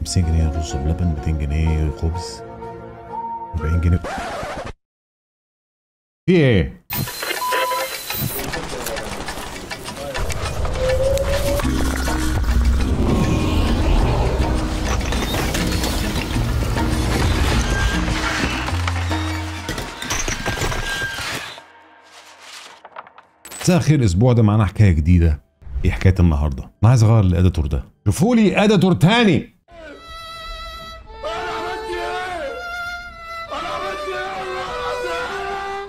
50 جنيه رز بلبن، 200 جنيه خبز، 40 جنيه. في ايه؟ مساء الخير. الاسبوع ده معانا حكايه جديده. ايه حكايه النهارده؟ انا عايز اغير الاديتور ده، شوفوا لي اديتور تاني.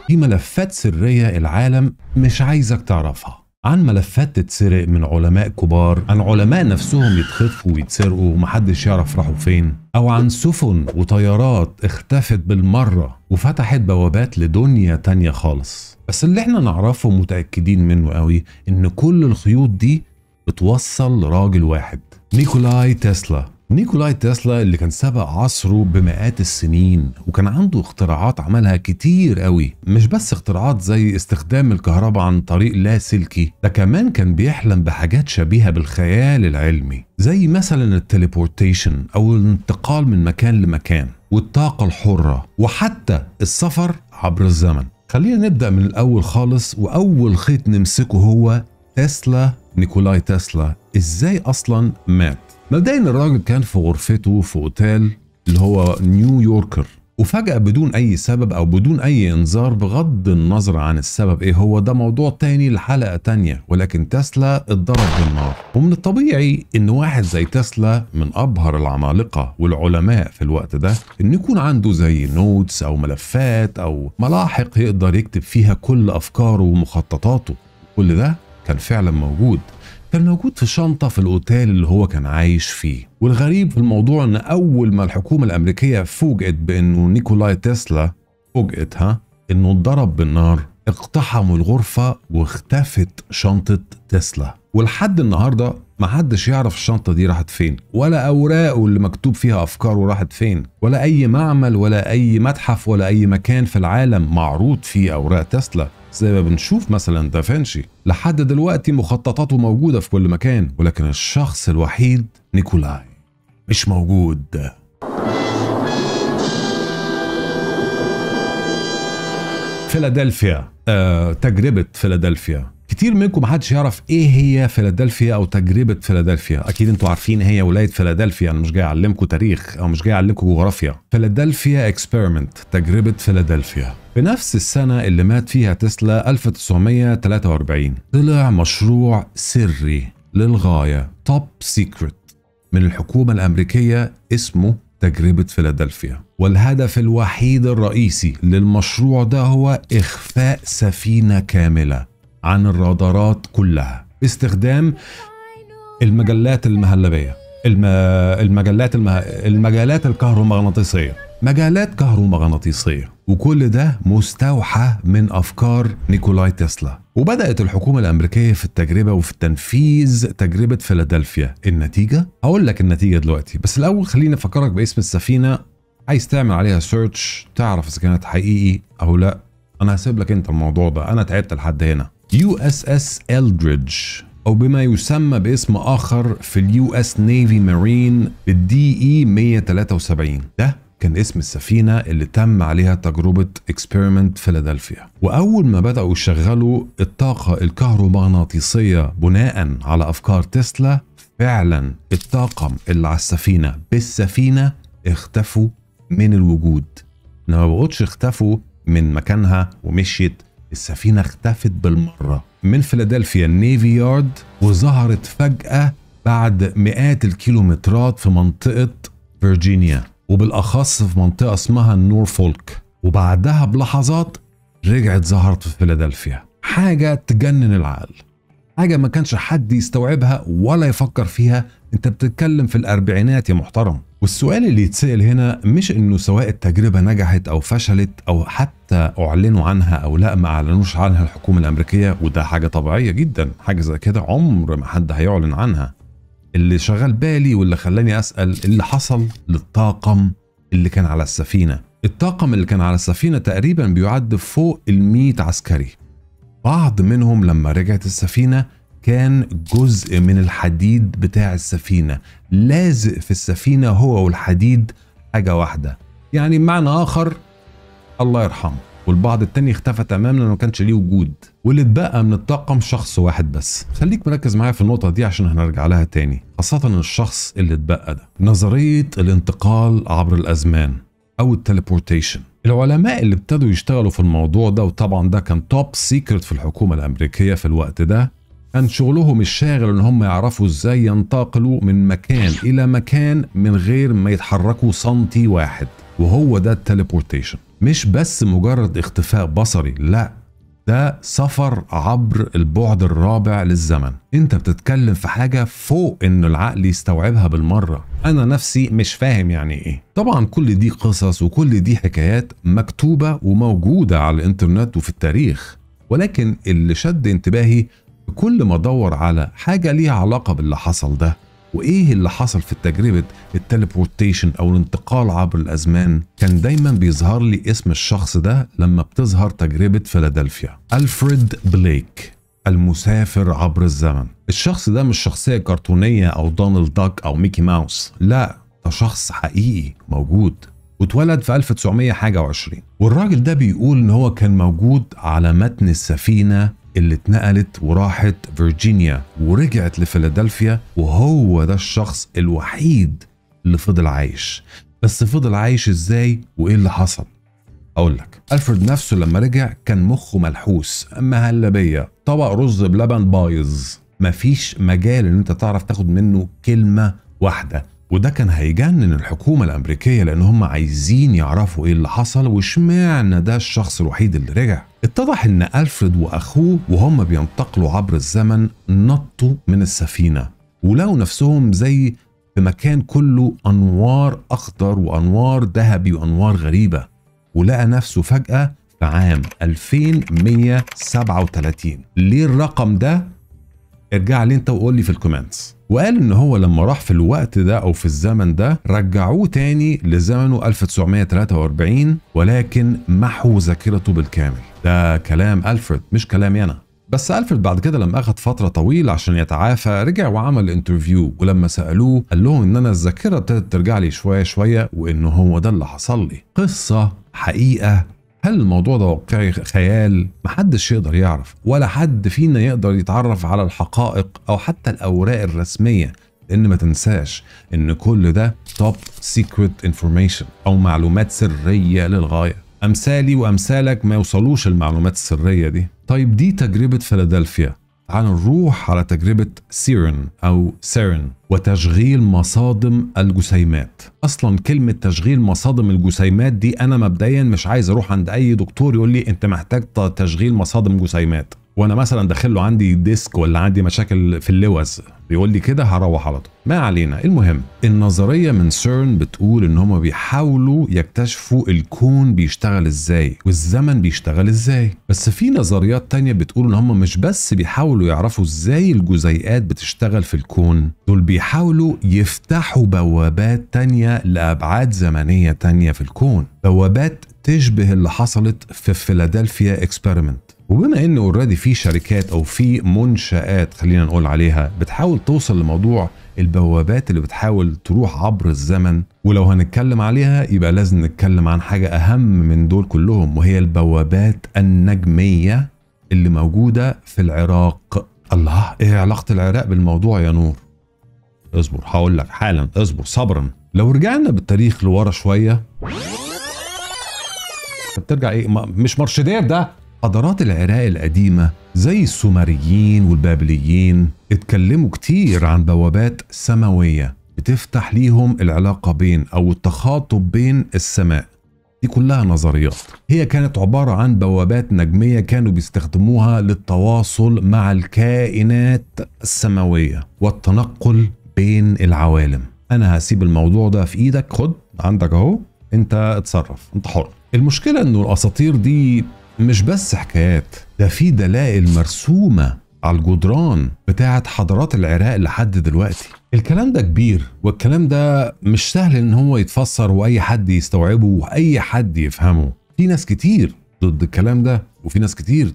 في ملفات سريه العالم مش عايزك تعرفها، عن ملفات تتسرق من علماء كبار، عن علماء نفسهم يتخطفوا ويتسرقوا ومحدش يعرف راحوا فين، او عن سفن وطيارات اختفت بالمره وفتحت بوابات لدنيا تانية خالص. بس اللي احنا نعرفه متأكدين منه قوي ان كل الخيوط دي بتوصل لراجل واحد، نيكولاي تسلا. نيكولاي تسلا اللي كان سبق عصره بمئات السنين، وكان عنده اختراعات عملها كتير قوي. مش بس اختراعات زي استخدام الكهرباء عن طريق لاسلكي، ده كمان كان بيحلم بحاجات شبيهة بالخيال العلمي، زي مثلا التليبورتيشن او الانتقال من مكان لمكان، والطاقة الحرة، وحتى السفر عبر الزمن. خلينا نبدأ من الأول خالص، وأول خيط نمسكه هو تسلا. نيكولاي تسلا إزاي أصلا مات؟ مبدئيا الراجل كان في غرفته في أوتيل اللي هو نيويوركر، وفجأة بدون أي سبب أو بدون أي إنذار، بغض النظر عن السبب إيه هو، ده موضوع تاني لحلقة تانية، ولكن تسلا اتضرب بالنار. ومن الطبيعي إن واحد زي تسلا من أبهر العمالقة والعلماء في الوقت ده إن يكون عنده زي نوتس أو ملفات أو ملاحق يقدر يكتب فيها كل أفكاره ومخططاته. كل ده كان فعلا موجود، كان موجود في شنطة في الأوتيل اللي هو كان عايش فيه. والغريب في الموضوع إن أول ما الحكومة الأمريكية فوجئت بإنه نيكولاي تسلا إنه اتضرب بالنار، اقتحموا الغرفة واختفت شنطة تسلا. ولحد النهاردة محدش يعرف الشنطة دي راحت فين، ولا أوراقه اللي مكتوب فيها أفكاره راحت فين، ولا أي معمل ولا أي متحف ولا أي مكان في العالم معروض فيه أوراق تسلا زي ما بنشوف مثلا دافنشي. لحد دلوقتي مخططاته موجودة في كل مكان، ولكن الشخص الوحيد نيكولاي مش موجود. فيلادلفيا، تجربة فيلادلفيا. كتير منكم محدش يعرف ايه هي فيلادلفيا او تجربة فيلادلفيا. اكيد انتوا عارفين هي ولاية فيلادلفيا، انا مش جاي اعلمكم تاريخ او مش جاي اعلمكم جغرافيا. فيلادلفيا اكسبيرمنت، تجربة فيلادلفيا. في نفس السنة اللي مات فيها تسلا 1943 طلع مشروع سري للغاية، توب سيكريت، من الحكومة الامريكية اسمه تجربة فيلادلفيا. والهدف الوحيد الرئيسي للمشروع ده هو إخفاء سفينة كاملة عن الرادارات كلها باستخدام المجلات المهلبية، المجالات الكهرومغناطيسية، مجالات كهرومغناطيسية. وكل ده مستوحى من أفكار نيكولاي تسلا. وبدأت الحكومة الأمريكية في التجربة وفي التنفيذ تجربة فيلادلفيا. النتيجة؟ هقول لك النتيجة دلوقتي، بس الأول خليني أفكرك باسم السفينة. عايز تعمل عليها سيرش تعرف إذا كانت حقيقي أو لا. أنا هسيب لك أنت الموضوع ده، أنا تعبت لحد هنا. USS إلدريدج، أو بما يسمى باسم آخر في الUS Navy Marine الDE 173. ده كان اسم السفينة اللي تم عليها تجربة اكسبيرمنت فيلادلفيا. وأول ما بدأوا يشغلوا الطاقة الكهرومغناطيسية بناء على أفكار تسلا، فعلا الطاقم اللي على السفينة بالسفينة اختفوا من الوجود. ما بقوتش اختفوا من مكانها ومشيت، السفينة اختفت بالمرة من فيلادلفيا النيفي يارد، وظهرت فجأة بعد مئات الكيلومترات في منطقة فيرجينيا، وبالأخص في منطقة اسمها نورفولك. وبعدها بلحظات رجعت ظهرت في فيلادلفيا. حاجة تجنن العقل، حاجة ما كانش حد يستوعبها ولا يفكر فيها. انت بتتكلم في الأربعينات يا محترم. والسؤال اللي يتسأل هنا مش انه سواء التجربة نجحت او فشلت او حتى اعلنوا عنها او لا ما اعلنوش عنها الحكومة الامريكية، وده حاجة طبيعية جدا. حاجة زي كده عمر ما حد هيعلن عنها. اللي شغال بالي واللي خلاني اسأل اللي حصل للطاقم اللي كان على السفينة. الطاقم اللي كان على السفينة تقريبا بيعد فوق 100 عسكري. بعض منهم لما رجعت السفينة كان جزء من الحديد بتاع السفينة لازق في السفينة هو والحديد حاجة واحدة. يعني بمعنى آخر الله يرحمه، والبعض التاني اختفى تماما لأنه ما كانش ليه وجود، واللي اتبقى من الطاقم شخص واحد بس. خليك مركز معايا في النقطة دي عشان هنرجع لها تاني، خاصة الشخص اللي اتبقى ده. نظرية الانتقال عبر الأزمان أو التليبورتيشن. العلماء اللي ابتدوا يشتغلوا في الموضوع ده، وطبعا ده كان توب سيكرت في الحكومة الأمريكية في الوقت ده، كان شغلهم الشاغل ان هم يعرفوا ازاي ينتقلوا من مكان الى مكان من غير ما يتحركوا سنتي واحد، وهو ده التليبورتيشن. مش بس مجرد اختفاء بصري، لا، ده سفر عبر البعد الرابع للزمن. انت بتتكلم في حاجة فوق انه العقل يستوعبها بالمرة. انا نفسي مش فاهم يعني ايه. طبعا كل دي قصص وكل دي حكايات مكتوبة وموجودة على الانترنت وفي التاريخ، ولكن اللي شد انتباهي كل ما ادور على حاجة ليها علاقة باللي حصل ده وايه اللي حصل في تجربة التليبورتيشن او الانتقال عبر الازمان، كان دايما بيظهر لي اسم الشخص ده لما بتظهر تجربة فيلادلفيا. ألفريد بليك، المسافر عبر الزمن. الشخص ده مش شخصية كرتونية او دونالد داك او ميكي ماوس، لا، ده شخص حقيقي موجود، واتولد في 1920. والراجل ده بيقول ان هو كان موجود على متن السفينة اللي اتنقلت وراحت فيرجينيا ورجعت لفيلادلفيا، وهو ده الشخص الوحيد اللي فضل عايش. بس فضل عايش ازاي وايه اللي حصل؟ اقول لك. ألفريد نفسه لما رجع كان مخه ملحوس، مهلبية، طبق رز بلبن بايظ، مفيش مجال ان انت تعرف تاخد منه كلمة واحدة. وده كان هيجنن الحكومة الأمريكية لأن هم عايزين يعرفوا إيه اللي حصل واشمعنى ده الشخص الوحيد اللي رجع. اتضح إن ألفريد وأخوه وهم بينتقلوا عبر الزمن نطوا من السفينة ولقوا نفسهم زي في مكان كله أنوار أخضر وأنوار ذهبي وأنوار غريبة، ولقى نفسه فجأة في عام 2137. ليه الرقم ده؟ ارجع لي انت وقول لي في الكومنتس. وقال ان هو لما راح في الوقت ده او في الزمن ده رجعوه تاني لزمنه 1943، ولكن محوا ذاكرته بالكامل. ده كلام ألفريد مش كلامي انا. بس ألفريد بعد كده لما اخذ فترة طويلة عشان يتعافى رجع وعمل انترفيو، ولما سألوه قال لهم ان انا الذاكرة ابتدت ترجع لي شوية شوية وانه هو ده اللي حصل لي. قصة حقيقة. هل الموضوع ده واقعي خيال؟ محدش يقدر يعرف، ولا حد فينا يقدر يتعرف على الحقائق او حتى الاوراق الرسمية، لان ما تنساش ان كل ده توب سيكريت انفورميشن او معلومات سرية للغاية. امثالي وامثالك ما يوصلوش المعلومات السرية دي. طيب دي تجربة فيلادلفيا. تعال نروح على تجربة سيرن أو سيرن وتشغيل مصادم الجسيمات. أصلا كلمة تشغيل مصادم الجسيمات دي أنا مبدئيا مش عايز أروح عند أي دكتور يقول لي أنت محتاج تشغيل مصادم جسيمات وأنا مثلا داخل له عندي ديسك ولا عندي مشاكل في اللوز، بيقول لي كده هروح على طول. ما علينا. المهم النظرية من سيرن بتقول ان هم بيحاولوا يكتشفوا الكون بيشتغل ازاي والزمن بيشتغل ازاي، بس في نظريات تانية بتقول ان هم مش بس بيحاولوا يعرفوا ازاي الجزيئات بتشتغل في الكون، دول بيحاولوا يفتحوا بوابات تانية لأبعاد زمنية تانية في الكون، بوابات تشبه اللي حصلت في فيلادلفيا اكسبيرمنت. وبما ان اوريدي في شركات او في منشآت خلينا نقول عليها بتحاول توصل لموضوع البوابات اللي بتحاول تروح عبر الزمن، ولو هنتكلم عليها يبقى لازم نتكلم عن حاجة اهم من دول كلهم، وهي البوابات النجمية اللي موجودة في العراق. الله، ايه علاقة العراق بالموضوع يا نور؟ اصبر هقول لك حالا، اصبر صبرا. لو رجعنا بالتاريخ لورا شوية بترجع ايه؟ مش مرشدير ده. حضارات العراق القديمة زي السومريين والبابليين اتكلموا كتير عن بوابات سماوية بتفتح ليهم العلاقة بين أو التخاطب بين السماء. دي كلها نظريات، هي كانت عبارة عن بوابات نجمية كانوا بيستخدموها للتواصل مع الكائنات السماوية والتنقل بين العوالم. أنا هسيب الموضوع ده في إيدك، خد عندك أهو، أنت اتصرف، أنت حر. المشكلة إنه الأساطير دي مش بس حكايات، ده في دلائل مرسومة على الجدران بتاعت حضارات العراق لحد دلوقتي. الكلام ده كبير والكلام ده مش سهل ان هو يتفسر واي حد يستوعبه واي حد يفهمه. في ناس كتير ضد الكلام ده وفي ناس كتير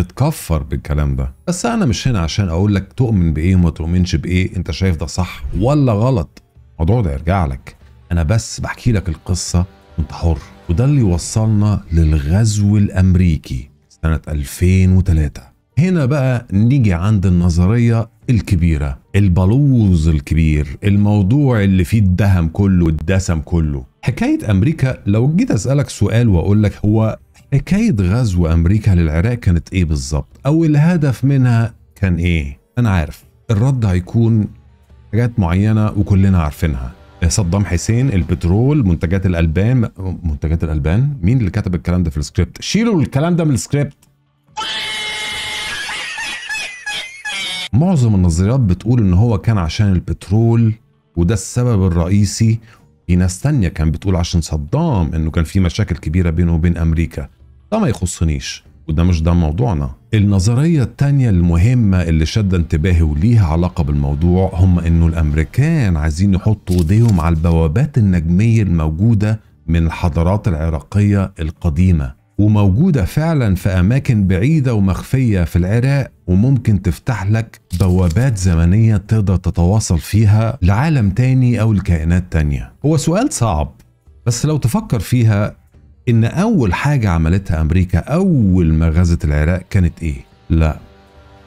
تتكفر بالكلام ده. بس انا مش هنا عشان اقول لك تؤمن بايه وما تؤمنش بايه، انت شايف ده صح ولا غلط، الموضوع ده يرجع لك. انا بس بحكي لك القصة وانت حر. وده اللي وصلنا للغزو الامريكي سنة 2003. هنا بقى نيجي عند النظرية الكبيرة، البلوز الكبير، الموضوع اللي فيه الدهم كله والدسم كله. حكاية امريكا، لو جيت اسألك سؤال واقول لك هو حكاية غزو امريكا للعراق كانت ايه بالظبط، او الهدف منها كان ايه؟ انا عارف الرد هيكون حاجات معينة وكلنا عارفينها. صدام حسين، البترول، منتجات الألبان. منتجات الألبان؟ مين اللي كتب الكلام ده في السكريبت؟ شيلوا الكلام ده من السكريبت. معظم النظريات بتقول ان هو كان عشان البترول وده السبب الرئيسي. في ناس تانية كان بتقول عشان صدام، انه كان في مشاكل كبيرة بينه وبين امريكا. ده ما يخصنيش وده مش ده موضوعنا. النظرية التانية المهمة اللي شد انتباهي وليها علاقة بالموضوع هم انه الامريكان عايزين يحطوا ايديهم على البوابات النجمية الموجودة من الحضارات العراقية القديمة، وموجودة فعلا في اماكن بعيدة ومخفية في العراق، وممكن تفتح لك بوابات زمنية تقدر تتواصل فيها لعالم تاني او لكائنات تانية. هو سؤال صعب، بس لو تفكر فيها ان اول حاجة عملتها امريكا اول ما غزت العراق كانت ايه؟ لا،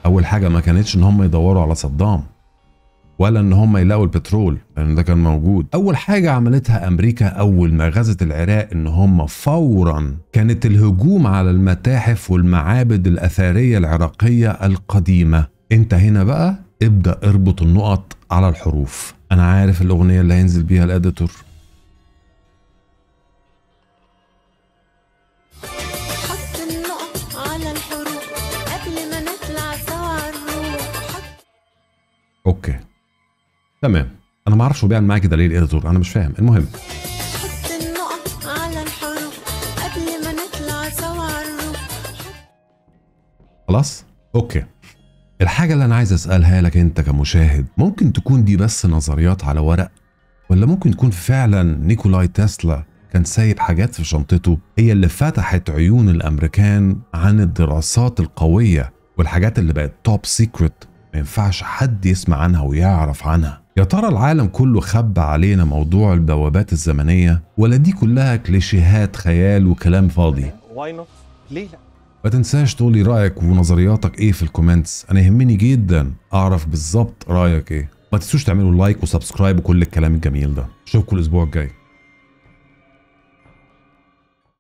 اول حاجة ما كانتش ان هم يدوروا على صدام ولا ان هم يلاقوا البترول لان ده كان موجود. اول حاجة عملتها امريكا اول ما غزت العراق ان هم فورا كانت الهجوم على المتاحف والمعابد الاثرية العراقية القديمة. انت هنا بقى ابدأ اربط النقط على الحروف. انا عارف الاغنية اللي هينزل بيها الاديتور. اوكي تمام، انا ما اعرفش هو بيعمل معايا كده ليه الاديتور، انا مش فاهم. المهم حط النقط على الحروف قبل ما نطلع سوا على الروف. خلاص اوكي. الحاجه اللي انا عايز اسالها لك انت كمشاهد، ممكن تكون دي بس نظريات على ورق، ولا ممكن تكون فعلا نيكولاي تسلا كان سايب حاجات في شنطته هي اللي فتحت عيون الامريكان عن الدراسات القويه والحاجات اللي بقت توب سيكريت ما ينفعش حد يسمع عنها ويعرف عنها؟ يا ترى العالم كله خبى علينا موضوع البوابات الزمنية، ولا دي كلها كليشيهات خيال وكلام فاضي؟ ليه لا؟ ما تنساش تقولي رأيك ونظرياتك ايه في الكومنتس، انا يهمني جدا اعرف بالظبط رأيك ايه. ما تنسوش تعملوا لايك وسبسكرايب وكل الكلام الجميل ده. اشوفكم الاسبوع الجاي.